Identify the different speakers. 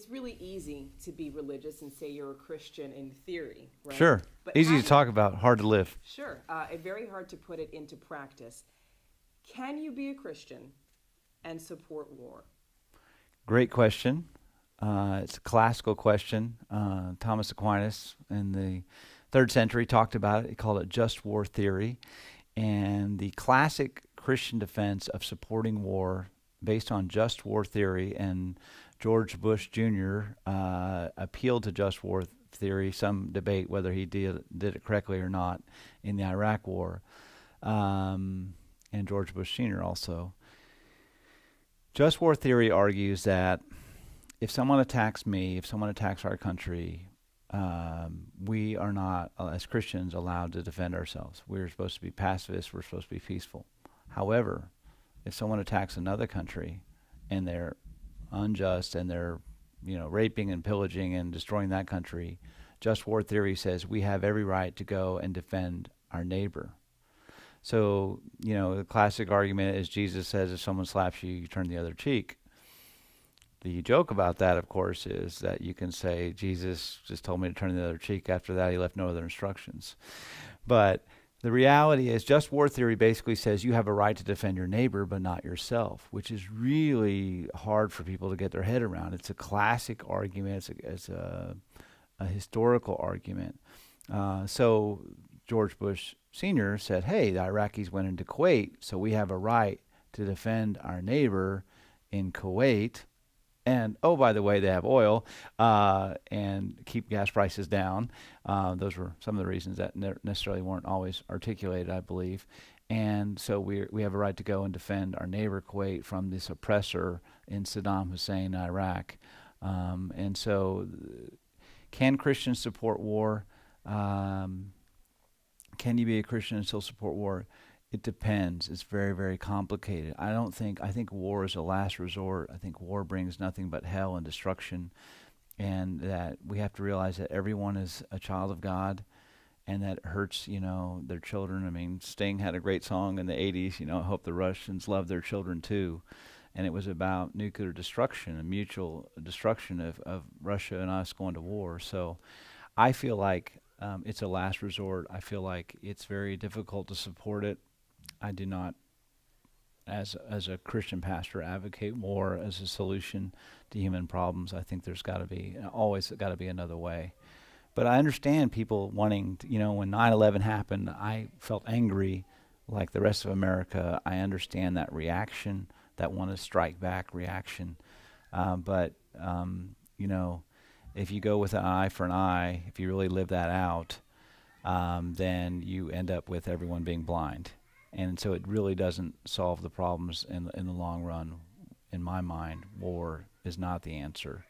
Speaker 1: it's really easy to be religious and say you're a Christian in theory, right?
Speaker 2: Sure.
Speaker 1: But
Speaker 2: Easy to talk about, hard to live.
Speaker 1: Sure. Very hard to put it into practice. Can you be a Christian and support war?
Speaker 2: Great question. It's a classical question. Thomas Aquinas in the 3rd century talked about it. He called it just war theory. And the classic Christian defense of supporting war based on just war theory, and George Bush Jr. Appealed to just war theory, some debate whether he did it correctly or not in the Iraq War, and George Bush Sr. also. Just war theory argues that if someone attacks me, if someone attacks our country, we are not, as Christians, allowed to defend ourselves. We're supposed to be pacifists. We're supposed to be peaceful. However, if someone attacks another country and they're unjust and they're, raping and pillaging and destroying that country, just war theory says we have every right to go and defend our neighbor. So, the classic argument is Jesus says if someone slaps you, you turn the other cheek. The joke about that, of course, is that you can say Jesus just told me to turn the other cheek. After that, he left no other instructions. But the reality is just war theory basically says you have a right to defend your neighbor, but not yourself, which is really hard for people to get their head around. It's a classic argument. It's a historical argument. So George Bush Sr. said, hey, the Iraqis went into Kuwait, so we have a right to defend our neighbor in Kuwait. And, oh, by the way, they have oil and keep gas prices down. Those were some of the reasons that necessarily weren't always articulated, I believe. And so we have a right to go and defend our neighbor Kuwait from this oppressor in Saddam Hussein, Iraq. And so can Christians support war? Can you be a Christian and still support war? It depends. It's very, very complicated. I think war is a last resort. I think war brings nothing but hell and destruction, and that we have to realize that everyone is a child of God, and that hurts, their children. I mean, Sting had a great song in the 80s, I hope the Russians love their children too. And it was about nuclear destruction and mutual destruction of Russia and us going to war. So I feel like it's a last resort. I feel like it's very difficult to support it. I do not, as a Christian pastor, advocate war as a solution to human problems. I think there's always got to be another way. But I understand people wanting to, when 9/11 happened, I felt angry like the rest of America. I understand that reaction, that want to strike back reaction. But if you go with an eye for an eye, if you really live that out, then you end up with everyone being blind. And so it really doesn't solve the problems in the long run. In my mind, war is not the answer.